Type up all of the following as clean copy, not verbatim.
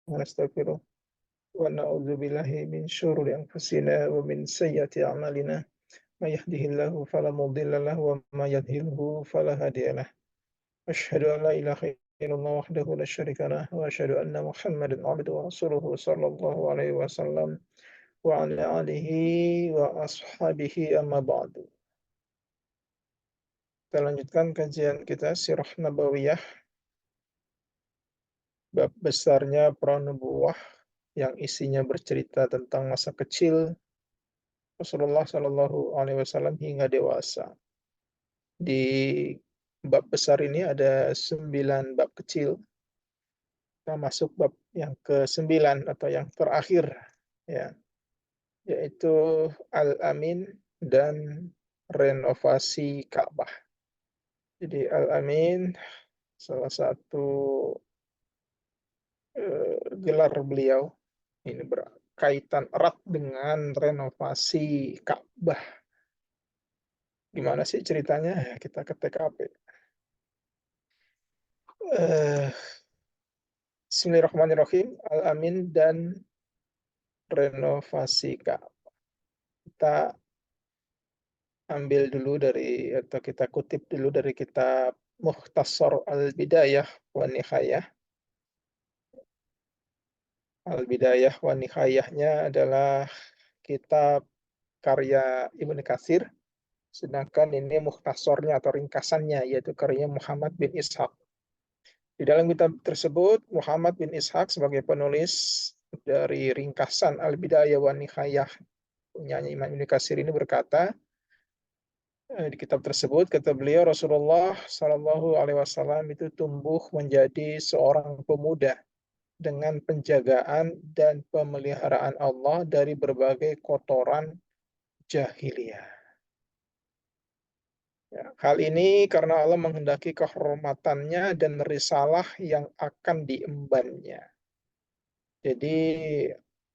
ونستغفره ونعوذ بالله من شرور أنفسنا ومن سيئات أعمالنا من يهده الله فلا مضل له وما يضلله فلا هادي له أشهد أن لا إله إلا الله وحده لا شريك له وأشهد أن محمدا عبده ورسوله صلى الله عليه وسلم وعلى آله وأصحابه أما بعد. Kita lanjutkan kajian kita Sirah Nabawiyah, bab besarnya pranubuwah yang isinya bercerita tentang masa kecil Rasulullah Shallallahu Alaihi Wasallam hingga dewasa. Di bab besar ini ada 9 bab kecil. Kita masuk bab yang ke-9 atau yang terakhir, ya, yaitu Al-Amin dan renovasi Ka'bah. Jadi Al-Amin salah satu gelar beliau ini berkaitan erat dengan renovasi Ka'bah. Gimana sih ceritanya? Kita ke TKP. Bismillahirrahmanirrahim. Al-Amin dan renovasi Ka'bah. Kita ambil dulu dari atau kita kutip dulu dari kitab Mukhtasar Al-Bidayah wa Nihayah. Al-Bidayah wa Nihayahnya adalah kitab karya Ibnu Katsir, sedangkan ini mukhtasornya atau ringkasannya yaitu karya Muhammad bin Ishaq. Di dalam kitab tersebut, Muhammad bin Ishaq sebagai penulis dari ringkasan Al-Bidayah wa Nihayah punyanya Imam Ibnu Katsir ini berkata, di kitab tersebut kata beliau Rasulullah Shallallahu Alaihi Wasallam itu tumbuh menjadi seorang pemuda dengan penjagaan dan pemeliharaan Allah dari berbagai kotoran jahiliyah. Ya, hal ini karena Allah menghendaki kehormatannya dan risalah yang akan diembannya. Jadi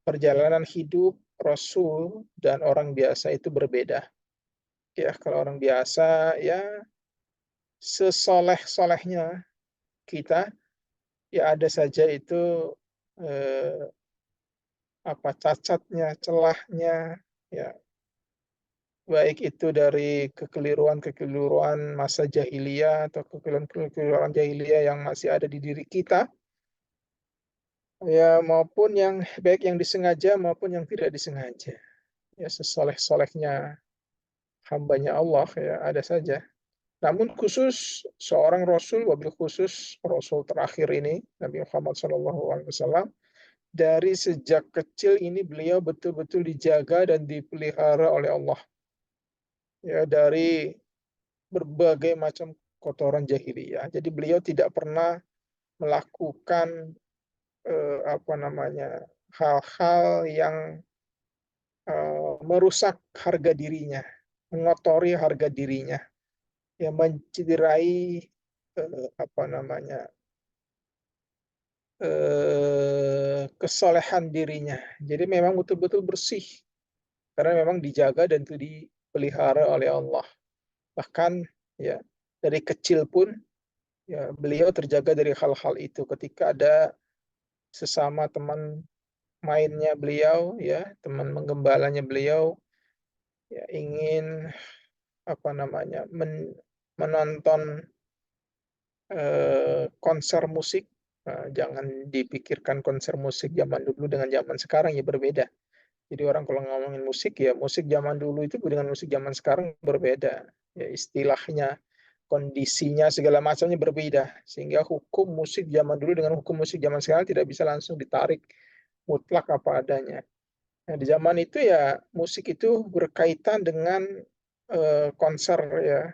perjalanan hidup Rasul dan orang biasa itu berbeda. Ya, kalau orang biasa ya sesoleh-solehnya kita, ya ada saja itu eh, cacatnya, celahnya, ya baik itu dari kekeliruan-kekeliruan masa jahiliyah atau kekeliruan-kekeliruan jahiliyah yang masih ada di diri kita, ya maupun yang baik yang disengaja maupun yang tidak disengaja. Ya sesoleh-solehnya hambanya Allah ya ada saja. Namun khusus seorang Rasul, wabil khusus Rasul terakhir ini, Nabi Muhammad SAW, dari sejak kecil ini beliau betul-betul dijaga dan dipelihara oleh Allah. Ya, dari berbagai macam kotoran jahiliyah. Jadi beliau tidak pernah melakukan hal-hal yang merusak harga dirinya, mengotori harga dirinya, yang mencederai apa namanya kesolehan dirinya. Jadi memang betul-betul bersih karena memang dijaga dan itu dipelihara oleh Allah. Bahkan ya dari kecil pun ya beliau terjaga dari hal-hal itu. Ketika ada sesama teman mainnya beliau, ya teman menggembalanya beliau, ya ingin menonton konser musik. Jangan dipikirkan konser musik zaman dulu dengan zaman sekarang ya berbeda. Jadi orang kalau ngomongin musik ya musik zaman dulu itu dengan musik zaman sekarang berbeda. Ya istilahnya, kondisinya segala macamnya berbeda. Sehingga hukum musik zaman dulu dengan hukum musik zaman sekarang tidak bisa langsung ditarik mutlak apa adanya. Nah, di zaman itu ya musik itu berkaitan dengan konser ya,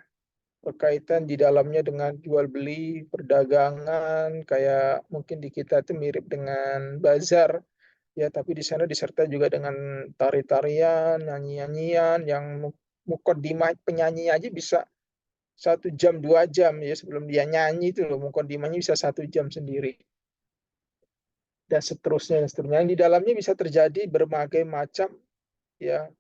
berkaitan di dalamnya dengan jual beli, perdagangan, kayak mungkin di kita itu mirip dengan bazar, ya tapi di sana disertai juga dengan tari-tarian, nyanyi-nyanyian yang mukodimah penyanyi aja bisa 1 jam 2 jam ya sebelum dia nyanyi itu loh mukodimahnya bisa 1 jam sendiri dan seterusnya dan seterusnya. Yang di dalamnya bisa terjadi berbagai macam ya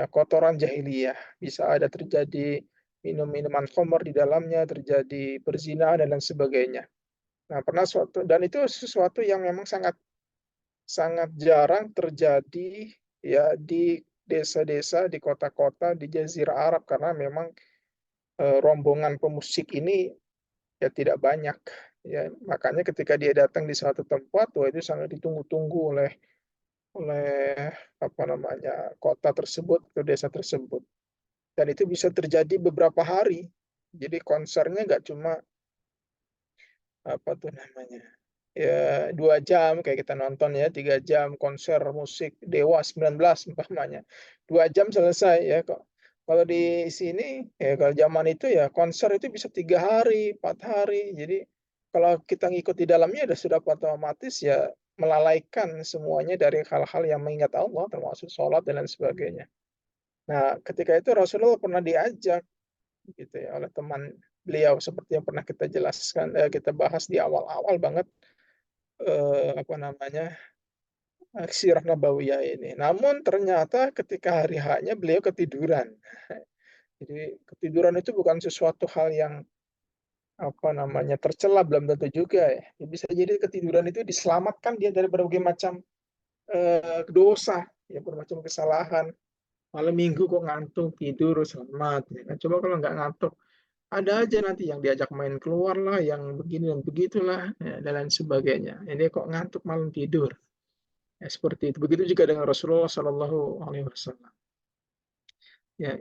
kotoran jahiliyah, bisa ada terjadi minum-minuman khamr di dalamnya, terjadi perzinahan dan lain sebagainya. Nah, pernah suatu dan itu sesuatu yang memang sangat sangat jarang terjadi ya di desa-desa, di kota-kota di Jazirah Arab karena memang, rombongan pemusik ini ya tidak banyak, ya. Makanya ketika dia datang di suatu tempat, wah itu sangat ditunggu-tunggu oleh oleh apa namanya, kota tersebut atau desa tersebut. Dan itu bisa terjadi beberapa hari. Jadi konsernya nggak cuma apa tuh namanya, ya 2 jam kayak kita nonton ya, 3 jam konser musik Dewa 19 umpamanya, 2 jam selesai ya kok. Kalau di sini, ya kalau zaman itu ya konser itu bisa 3 hari, 4 hari. Jadi kalau kita ngikut di dalamnya ya sudah otomatis ya melalaikan semuanya dari hal-hal yang mengingat Allah, termasuk sholat dan lain sebagainya. Nah, ketika itu Rasulullah pernah diajak gitu ya oleh teman beliau seperti yang pernah kita jelaskan, kita bahas di awal-awal banget, apa namanya, sirah nabawiyah ini. Namun ternyata ketika hari H-nya beliau ketiduran. Jadi ketiduran itu bukan sesuatu hal yang, apa namanya, tercela, belum tentu juga ya. Ya bisa jadi ketiduran itu diselamatkan dia dari berbagai macam, dosa, ya bermacam kesalahan. Malam Minggu kok ngantuk, tidur, selamat ya kan. Coba kalau nggak ngantuk, ada aja nanti yang diajak main keluar lah, yang begini dan begitulah, ya, dan lain sebagainya. Ini kok ngantuk malam tidur. Ya, seperti itu. Begitu juga dengan Rasulullah Shallallahu Alaihi Wasallam. Ya,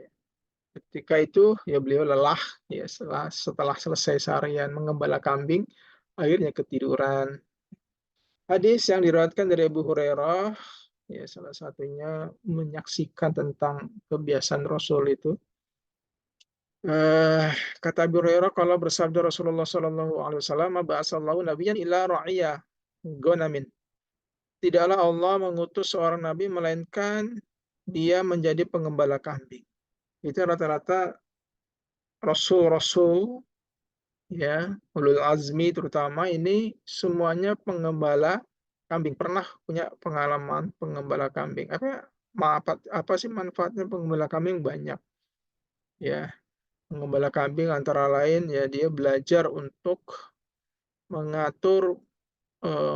ketika itu ya beliau lelah ya setelah selesai seharian mengembala kambing, akhirnya ketiduran. Hadis yang diriwayatkan dari Abu Hurairah, ya salah satunya menyaksikan tentang kebiasaan Rasul itu. Eh, Kata Abu Hurairah kalau bersabda Rasulullah Shallallahu Alaihi Wasallam, "Ba'asallahu nabiyyan ila ra'iyah gonamin." Tidaklah Allah mengutus seorang nabi melainkan dia menjadi pengembala kambing. Itu rata-rata rasul-rasul ya, ulul azmi terutama ini semuanya pengembala kambing, pernah punya pengalaman pengembala kambing. Apa sih manfaatnya pengembala kambing? Banyak ya. Pengembala kambing antara lain ya dia belajar untuk mengatur,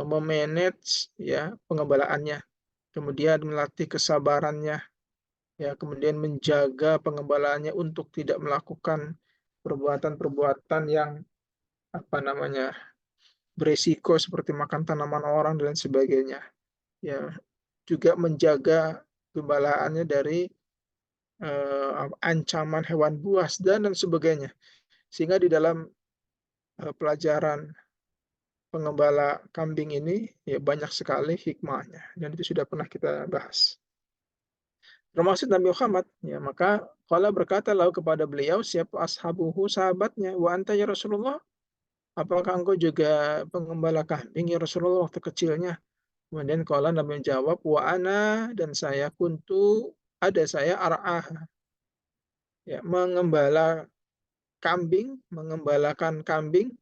memanage ya pengembalaannya, kemudian melatih kesabarannya, ya kemudian menjaga pengembalaannya untuk tidak melakukan perbuatan-perbuatan yang apa namanya beresiko seperti makan tanaman orang dan sebagainya. Ya juga menjaga gembalaannya dari, ancaman hewan buas dan sebagainya. Sehingga di dalam, pelajaran pengembala kambing ini ya banyak sekali hikmahnya dan itu sudah pernah kita bahas. Termasuk Nabi Muhammad, ya maka qala berkata lalu kepada beliau, siapa ashabuhu sahabatnya, wa anta ya Rasulullah, apakah engkau juga pengembala kambing ya Rasulullah waktu kecilnya? Kemudian qala Nabi menjawab, wa ana dan saya kuntu ada saya ar'ah, ya mengembala kambing, mengembalakan kambing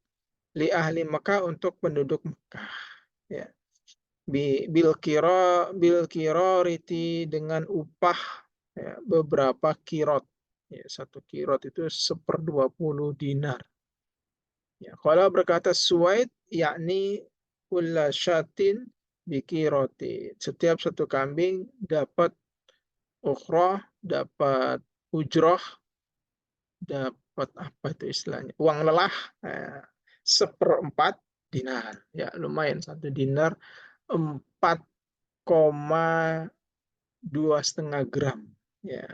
li ahli Mekah untuk penduduk Mekah, ya. Bil kiro riti dengan upah ya, beberapa kirot. Ya, 1 kirot itu 1/20 dinar. Ya, kalau berkata Suwaid, yakni kulla syatin bikiroti. Setiap satu kambing dapat ukhroh, dapat ujroh, dapat apa itu istilahnya? Uang lelah, 1/4 dinar. Ya, lumayan 1 dinar 4,2,5 gram. Ya,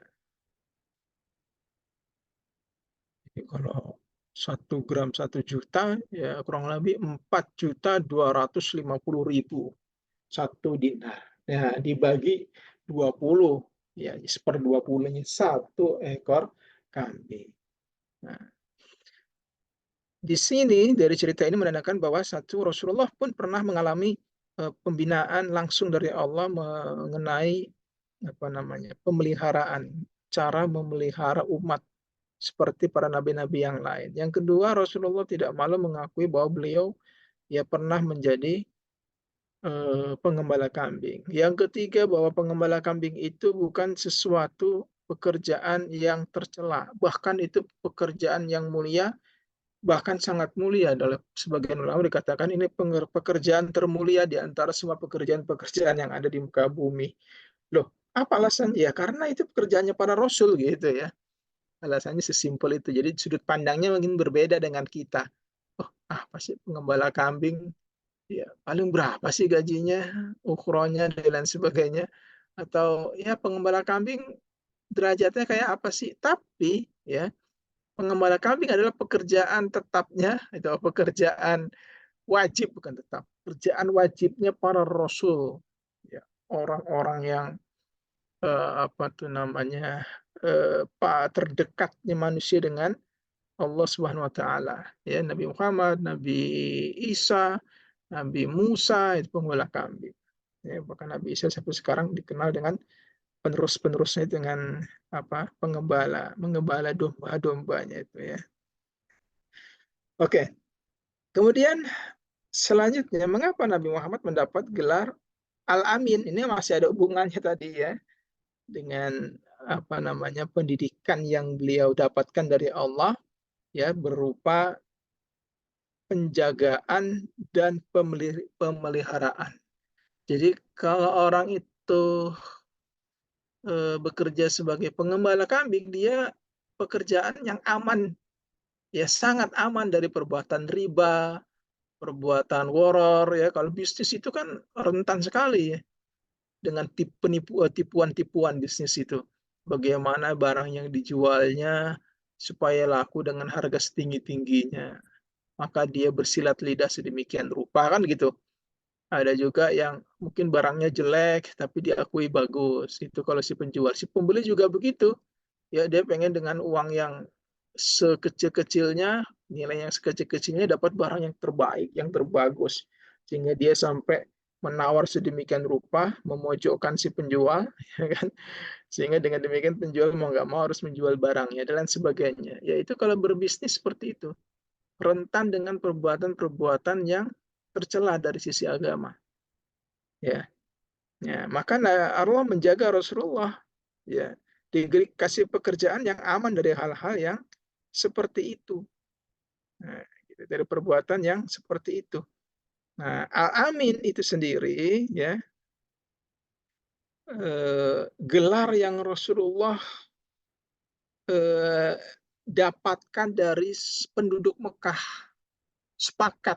jadi kalau 1 gram 1 juta, ya kurang lebih 4.250.000 1 dinar. Ya, dibagi 20, ya 1/20-nya 1 ekor kambing. Nah, di sini dari cerita ini menandakan bahwa satu Rasulullah pun pernah mengalami pembinaan langsung dari Allah mengenai apa namanya pemeliharaan, cara memelihara umat seperti para nabi-nabi yang lain. Yang kedua, Rasulullah tidak malu mengakui bahwa beliau ya pernah menjadi pengembala kambing. Yang ketiga, bahwa pengembala kambing itu bukan sesuatu pekerjaan yang tercela, bahkan itu pekerjaan yang mulia bahkan sangat mulia. Dalam sebagian ulama dikatakan ini pekerjaan termulia di antara semua pekerjaan-pekerjaan yang ada di muka bumi. Loh, apa alasannya? Ya karena itu pekerjaannya para rasul gitu ya. Alasannya sesimpel itu. Jadi sudut pandangnya mungkin berbeda dengan kita. Oh, apa sih pengembala kambing? Ya, paling berapa sih gajinya, ukurannya dan lain sebagainya. Atau ya pengembala kambing derajatnya kayak apa sih? Tapi ya pengembala kambing adalah pekerjaan tetapnya, itu pekerjaan wajib bukan tetap, pekerjaan wajibnya para rasul, ya orang-orang yang apa tuh namanya terdekatnya manusia dengan Allah Subhanahu Wa Taala, ya Nabi Muhammad, Nabi Isa, Nabi Musa itu penggembala kambing. Ya, bahkan Nabi Isa sampai sekarang dikenal dengan penerus-penerusnya dengan apa mengembala domba-dombanya itu ya. Oke, kemudian selanjutnya mengapa Nabi Muhammad mendapat gelar Al-Amin? Ini masih ada hubungannya tadi ya dengan apa namanya pendidikan yang beliau dapatkan dari Allah ya berupa penjagaan dan pemeliharaan. Jadi kalau orang itu bekerja sebagai pengembala kambing, dia pekerjaan yang aman, ya sangat aman dari perbuatan riba, perbuatan waror ya. Kalau bisnis itu kan rentan sekali ya dengan tipuan-tipuan bisnis itu. Bagaimana barang yang dijualnya supaya laku dengan harga setinggi-tingginya. Maka dia bersilat lidah sedemikian rupa kan gitu. Ada juga yang mungkin barangnya jelek tapi diakui bagus. Itu kalau si penjual. Si pembeli juga begitu. Ya dia pengen dengan uang yang sekecil-kecilnya, nilai yang sekecil-kecilnya dapat barang yang terbaik, yang terbagus. Sehingga dia sampai menawar sedemikian rupa, memojokkan si penjual, ya kan? Sehingga dengan demikian penjual mau nggak mau harus menjual barangnya dan sebagainya. Ya itu kalau berbisnis seperti itu, rentan dengan perbuatan-perbuatan yang tercela dari sisi agama. Ya, ya. Maka Allah menjaga Rasulullah ya dikasih pekerjaan yang aman dari hal-hal yang seperti itu. Nah, gitu, dari perbuatan yang seperti itu. Nah, Al-Amin itu sendiri ya gelar yang Rasulullah eh, dapatkan dari penduduk Mekah sepakat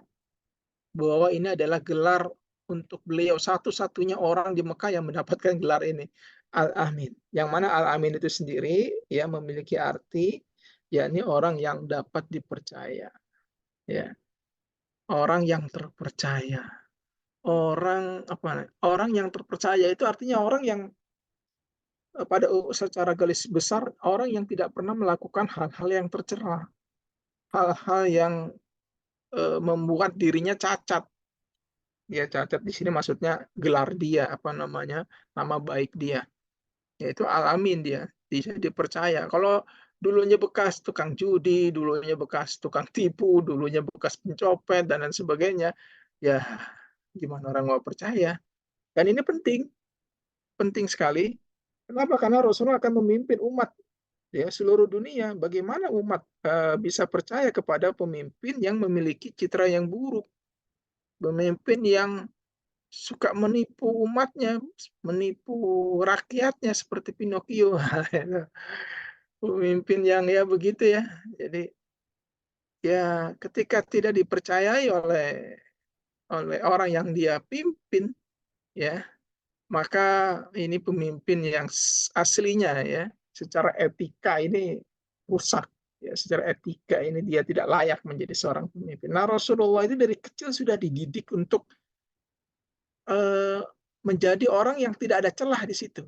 bahwa ini adalah gelar untuk beliau satu-satunya orang di Mekah yang mendapatkan gelar ini Al-Amin. Yang mana Al-Amin itu sendiri ya memiliki arti yakni orang yang dapat dipercaya. Ya, orang yang terpercaya. Orang yang terpercaya itu artinya orang yang secara garis besar orang yang tidak pernah melakukan hal-hal yang tercela, hal-hal yang membuat dirinya cacat. Ya cacat di sini maksudnya gelar dia apa namanya nama baik dia yaitu alamin dia bisa dipercaya. Kalau dulunya bekas tukang judi, dulunya bekas tukang tipu, dulunya bekas pencopet dan lain sebagainya, ya gimana orang mau percaya? Dan ini penting, penting sekali. Kenapa? Karena Rasulullah akan memimpin umat ya seluruh dunia. Bagaimana umat bisa percaya kepada pemimpin yang memiliki citra yang buruk, pemimpin yang suka menipu umatnya, menipu rakyatnya seperti Pinocchio. Pemimpin yang ya begitu ya. Jadi ya ketika tidak dipercayai oleh oleh orang yang dia pimpin ya, maka ini pemimpin yang aslinya ya secara etika ini rusak ya, secara etika ini dia tidak layak menjadi seorang pemimpin. Nah, Rasulullah itu dari kecil sudah dididik untuk eh, menjadi orang yang tidak ada celah di situ.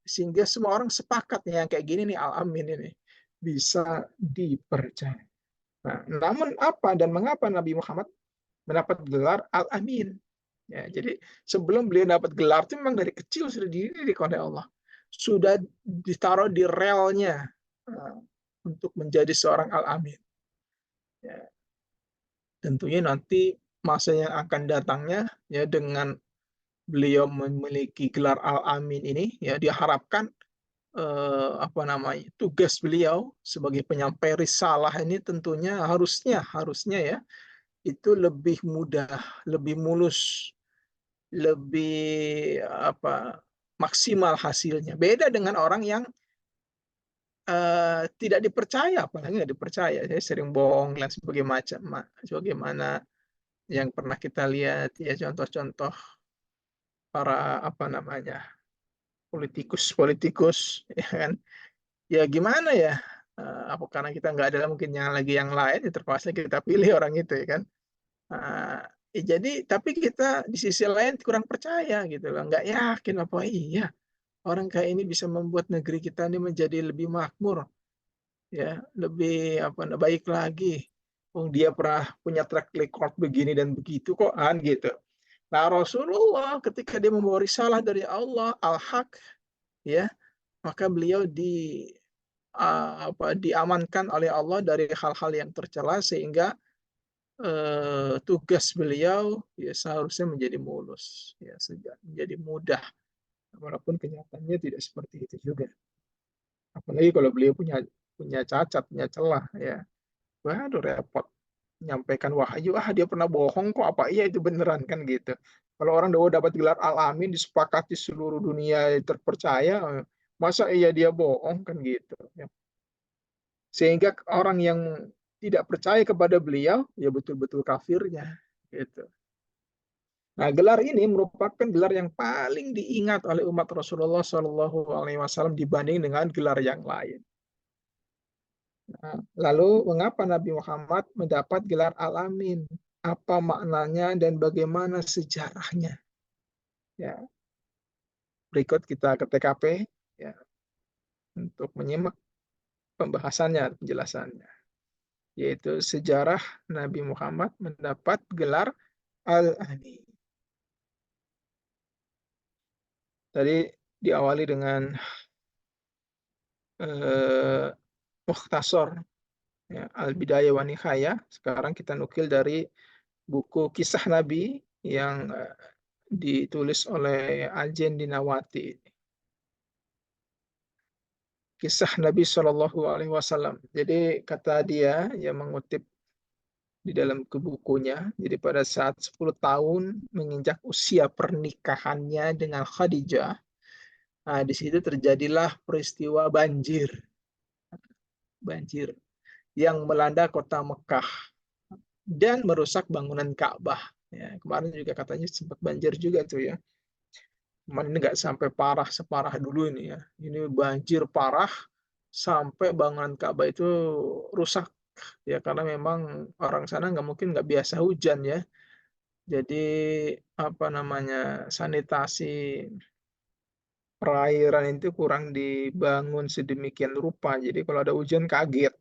Sehingga semua orang sepakat nih yang kayak gini nih Al-Amin ini bisa dipercaya. Nah, namun apa dan mengapa Nabi Muhammad mendapat gelar Al-Amin? Ya, jadi sebelum beliau dapat gelar itu memang dari kecil sudah dididik oleh Allah. Sudah ditaruh di relnya uh, untuk menjadi seorang Al-Amin. Ya, tentunya nanti masa yang akan datangnya ya dengan beliau memiliki gelar Al-Amin ini ya diharapkan apa namanya, tugas beliau sebagai penyampai risalah ini tentunya harusnya ya, itu lebih mudah, lebih mulus, lebih apa, maksimal hasilnya. Beda dengan orang yang tidak dipercaya, apalagi nggak dipercaya, saya sering bohong dan sebagaimana yang pernah kita lihat ya contoh-contoh para apa namanya, politikus-politikus ya kan. Ya gimana ya, apa karena kita nggak ada mungkin yang lain, ya terpaksa kita pilih orang itu ya kan. Jadi tapi kita di sisi lain kurang percaya gitu loh, nggak yakin apa iya orang kayak ini bisa membuat negeri kita ini menjadi lebih makmur, ya, lebih apa baik lagi. Wong dia pernah punya track record begini dan begitu kok, kan gitu. Nah, Rasulullah ketika dia membawa risalah dari Allah, al-haq, ya, maka beliau diamankan oleh Allah dari hal-hal yang tercela sehingga tugas beliau ya seharusnya menjadi mulus, ya menjadi mudah, walaupun kenyataannya tidak seperti itu juga. Apalagi kalau beliau punya punya cacat, punya celah, ya, waduh repot. Menyampaikan wahyu, dia pernah bohong kok, apa iya itu beneran kan gitu. Kalau orang udah dapat gelar Al-Amin disepakati seluruh dunia terpercaya, masa iya dia bohong kan gitu. Ya. Sehingga orang yang tidak percaya kepada beliau ya betul-betul kafirnya gitu. Nah, gelar ini merupakan gelar yang paling diingat oleh umat Rasulullah SAW dibanding dengan gelar yang lain. Nah, lalu mengapa Nabi Muhammad mendapat gelar Al-Amin? Apa maknanya dan bagaimana sejarahnya? Ya, berikut kita ke TKP ya untuk menyimak pembahasannya, penjelasannya, yaitu sejarah Nabi Muhammad mendapat gelar Al-Amin. Tadi diawali dengan eh, mukhtasar ya, Al-Bidayah wa Nihayah. Sekarang kita nukil dari buku Kisah Nabi yang ditulis oleh Ajen Dinawati. Kisah Nabi Shallallahu Alaihi Wasallam. Jadi kata dia yang mengutip di dalam bukunya, jadi pada saat 10 tahun menginjak usia pernikahannya dengan Khadijah, nah di situ terjadilah peristiwa banjir yang melanda kota Mekah dan merusak bangunan Ka'bah. Ya, kemarin juga katanya sempat banjir juga tuh ya. Cuman ini nggak sampai parah separah dulu ini ya. Ini banjir parah sampai bangunan Ka'bah itu rusak ya karena memang orang sana nggak biasa hujan ya. Jadi apa namanya sanitasi perairan itu kurang dibangun sedemikian rupa. Jadi kalau ada hujan kaget,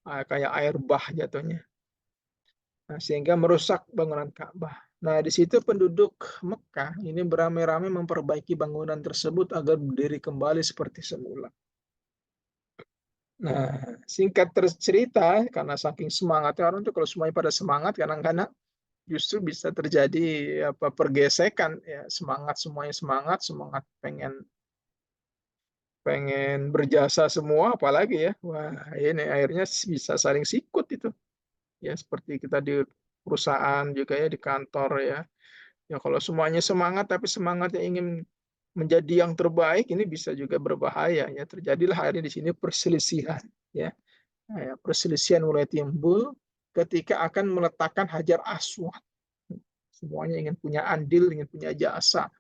kayak air bah jatuhnya. Nah, sehingga merusak bangunan Ka'bah. Nah, di situ penduduk Mekah ini beramai-ramai memperbaiki bangunan tersebut agar berdiri kembali seperti semula. Nah, singkat cerita, karena saking semangatnya orang tuh kalau semuanya pada semangat, kadang-kadang justru bisa terjadi apa pergesekan ya, semuanya semangat, semangat pengen pengen berjasa semua apalagi ya. Wah, ini akhirnya bisa saling sikut itu. Ya, seperti kita di perusahaan juga ya, di kantor ya. Ya kalau semuanya semangat tapi semangatnya ingin menjadi yang terbaik ini bisa juga berbahaya ya. Terjadilah akhirnya di sini perselisihan ya. Nah, ya, perselisihan mulai timbul ketika akan meletakkan Hajar Aswad. Semuanya ingin punya andil, ingin punya jasa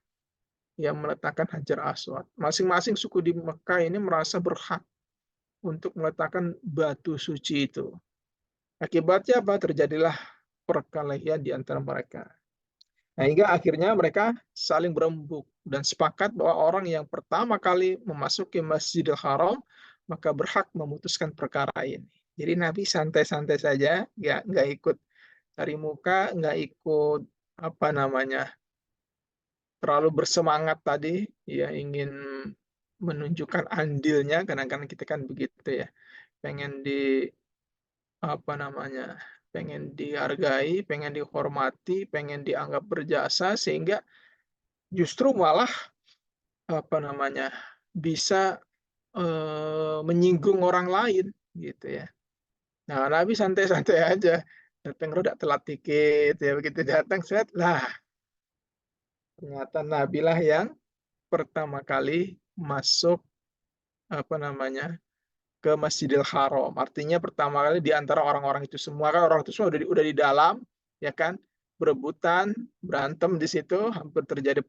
yang meletakkan Hajar Aswad. Masing-masing suku di Mekah ini merasa berhak untuk meletakkan batu suci itu. Akibatnya apa? Terjadilah perkelahian di antara mereka. Nah, hingga akhirnya mereka saling berembuk dan sepakat bahwa orang yang pertama kali memasuki Masjidil Haram maka berhak memutuskan perkara ini. Jadi Nabi santai-santai saja, nggak ikut cari muka, nggak ikut apa namanya terlalu bersemangat tadi, ya ingin menunjukkan andilnya. Kadang-kadang kita kan begitu ya, pengen apa namanya, pengen dihargai, pengen dihormati, pengen dianggap berjasa, sehingga justru malah apa namanya bisa menyinggung orang lain gitu ya. Nah, Nabi santai-santai aja. Datang rada telat dikit ya, begitu datang set lah ternyata Nabi lah yang pertama kali masuk apa namanya ke Masjidil Haram. Artinya pertama kali di antara orang-orang itu semua, kan orang itu semua udah di dalam, ya kan, berebutan, berantem di situ, hampir terjadi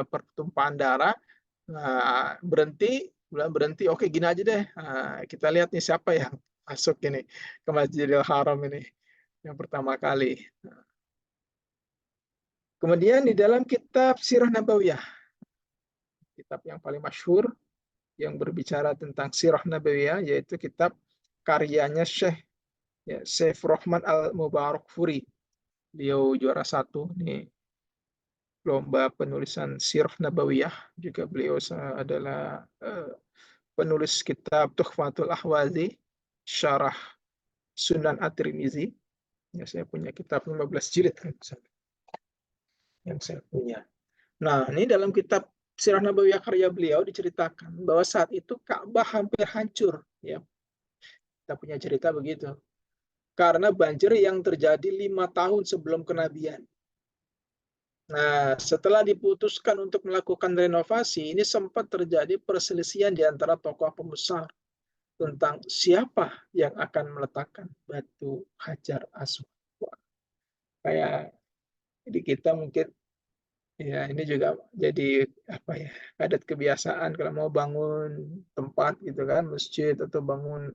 pertumpahan darah. Nah, bilang berhenti, oke gini aja deh. Nah, kita lihat nih siapa yang masuk ini ke Masjidil Haram ini yang pertama kali. Kemudian di dalam kitab Sirah Nabawiyah, kitab yang paling masyhur yang berbicara tentang Sirah Nabawiyah, yaitu kitab karyanya Syekh Rahman Al-Mubarakfuri. Beliau juara satu nih lomba penulisan Sirah Nabawiyah. Juga beliau adalah penulis kitab Tuhfatul Ahwazi, Syarah Sunan At-Tirmizi. Ya, saya punya kitab 15 jilid yang saya punya. Nah, ini dalam kitab Sirah Nabawiyah karya beliau diceritakan bahwa saat itu Ka'bah hampir hancur. Ya, kita punya cerita begitu. Karena banjir yang terjadi 5 tahun sebelum kenabian. Nah, setelah diputuskan untuk melakukan renovasi, ini sempat terjadi perselisihan di antara tokoh pembesar tentang siapa yang akan meletakkan batu Hajar Aswad. Kayak di kita mungkin ya ini juga jadi apa ya adat kebiasaan kalau mau bangun tempat gitu kan masjid atau bangun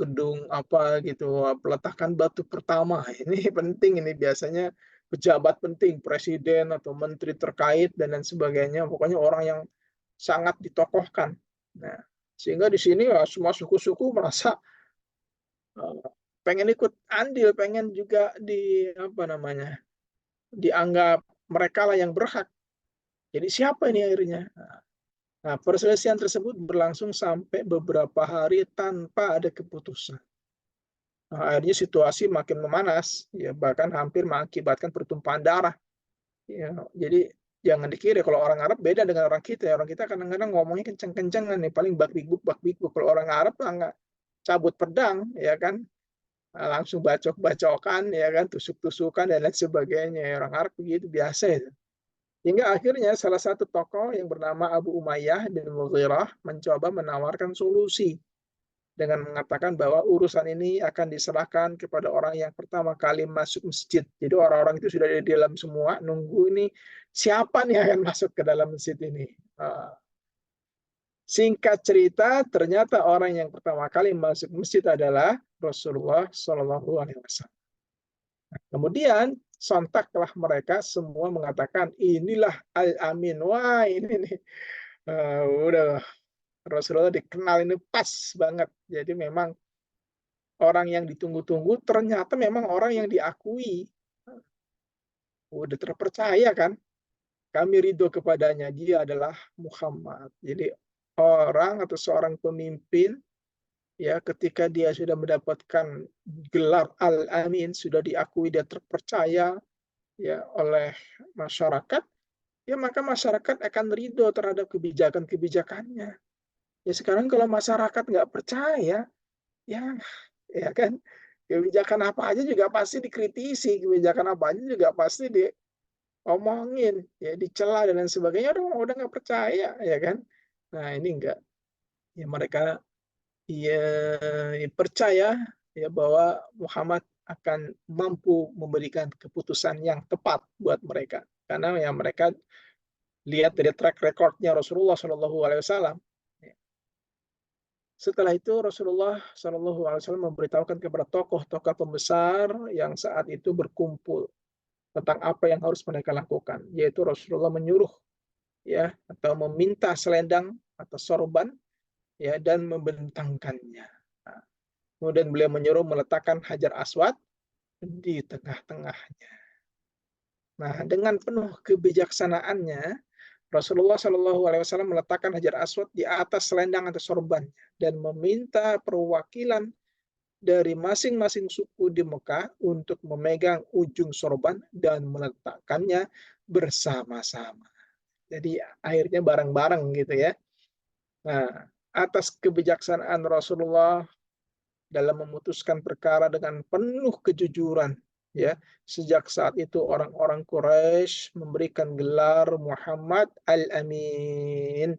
gedung apa gitu peletakan batu pertama ini penting ini biasanya pejabat penting presiden atau menteri terkait dan lain sebagainya pokoknya orang yang sangat ditokohkan. Nah, sehingga di sini ya, semua suku-suku merasa pengen ikut andil, pengen juga di apa namanya dianggap mereka lah yang berhak. Jadi siapa ini akhirnya? Nah, perselisihan tersebut berlangsung sampai beberapa hari tanpa ada keputusan. Nah, akhirnya situasi makin memanas, ya bahkan hampir mengakibatkan pertumpahan darah. Ya, jadi jangan dikira kalau orang Arab beda dengan orang kita. Orang kita kadang-kadang ngomongnya kenceng-kencengan nih, paling bak-bik-buk. Kalau orang Arab nggak cabut pedang, ya kan, langsung bacok-bacokan, ya kan, tusuk-tusukan dan lain sebagainya. Orang Arab begitu biasa itu. Hingga akhirnya salah satu tokoh yang bernama Abu Umayyah bin Mughirah mencoba menawarkan solusi dengan mengatakan bahwa urusan ini akan diserahkan kepada orang yang pertama kali masuk masjid. Jadi orang-orang itu sudah di dalam semua, nunggu ini siapa nih akan masuk ke dalam masjid ini. Singkat cerita, ternyata orang yang pertama kali masuk masjid adalah Rasulullah Shallallahu Alaihi Wasallam. Kemudian sontaklah mereka semua mengatakan inilah Al-Amin. Wah ini nih udah Rasulullah dikenal ini pas banget. Jadi memang orang yang ditunggu-tunggu ternyata memang orang yang diakui. Udah terpercaya kan? Kami ridho kepadanya. Dia adalah Muhammad. Jadi orang atau seorang pemimpin ya ketika dia sudah mendapatkan gelar Al-Amin, sudah diakui dia terpercaya ya oleh masyarakat, ya maka masyarakat akan ridho terhadap kebijakan-kebijakannya. Ya sekarang kalau masyarakat nggak percaya, ya ya kan kebijakan apa aja juga pasti dikritisi, kebijakan apa aja juga pasti diomongin, ya dicela dan lain sebagainya. Udah nggak percaya, ya kan? Nah ini enggak, ya mereka ya percaya ya bahwa Muhammad akan mampu memberikan keputusan yang tepat buat mereka, karena ya mereka lihat dari track recordnya Rasulullah Shallallahu Alaihi Wasallam. Setelah itu Rasulullah Shallallahu Alaihi Wasallam memberitahukan kepada tokoh-tokoh pembesar yang saat itu berkumpul tentang apa yang harus mereka lakukan, yaitu Rasulullah menyuruh ya atau meminta selendang atau sorban ya dan membentangkannya. Nah, kemudian beliau menyuruh meletakkan Hajar Aswad di tengah-tengahnya. Nah, dengan penuh kebijaksanaannya Rasulullah Shallallahu Alaihi Wasallam meletakkan Hajar Aswad di atas selendang atau sorbannya dan meminta perwakilan dari masing-masing suku di Mekah untuk memegang ujung sorban dan meletakkannya bersama-sama. Jadi akhirnya bareng-bareng gitu ya. Nah, atas kebijaksanaan Rasulullah dalam memutuskan perkara dengan penuh kejujuran, ya. Sejak saat itu orang-orang Quraisy memberikan gelar Muhammad Al-Amin.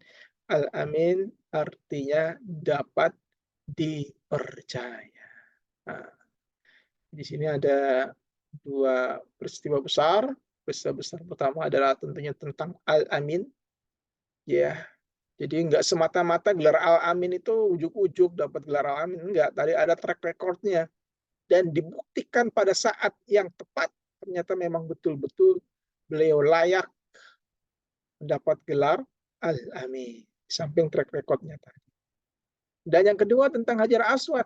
Al-Amin artinya dapat dipercaya. Nah, di sini ada dua peristiwa besar. Peristiwa besar pertama adalah tentunya tentang Al-Amin, ya. Jadi nggak semata-mata gelar Al-Amin itu ujug-ujug dapat gelar Al-Amin, enggak. Tadi ada track record-nya dan dibuktikan pada saat yang tepat, ternyata memang betul-betul beliau layak mendapat gelar Al-Amin, di samping track record-nya tadi. Dan yang kedua tentang Hajar Aswad,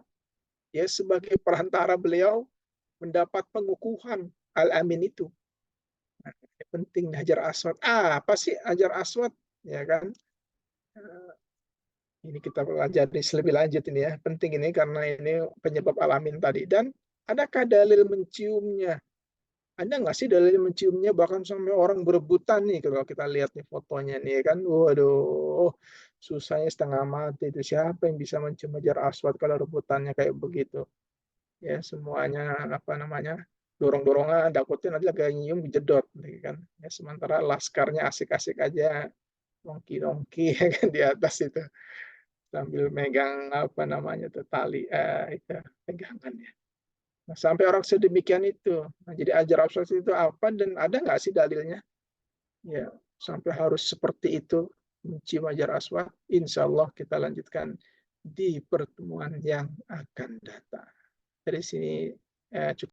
ya sebagai perantara beliau mendapat pengukuhan Al-Amin itu. Nah, ini penting Hajar Aswad. Apa sih Hajar Aswad? Ya kan? Ini kita pelajari lebih lanjut ini ya. Penting ini karena ini penyebab Al-Amin tadi. Dan adakah dalil menciumnya? Ada nggak sih dalil menciumnya bahkan sampai orang berebutan nih kalau kita lihat nih fotonya nih kan, waduh, susahnya setengah mati itu siapa yang bisa mencium Hajar Aswad kalau rebutannya kayak begitu ya semuanya apa namanya dorong-dorongan takutnya nanti lagi nyium jedot gitu kan ya sementara laskarnya asik-asik aja nongki-nongki ya kan di atas itu sambil megang apa namanya tuh tali itu pegangan ya. Nah, sampai orang sedemikian itu. Nah, jadi ajar abstraksi itu apa dan ada nggak sih dalilnya? Ya, sampai harus seperti itu mencium ajar aswad. Insya Allah kita lanjutkan di pertemuan yang akan datang. Dari sini cukup.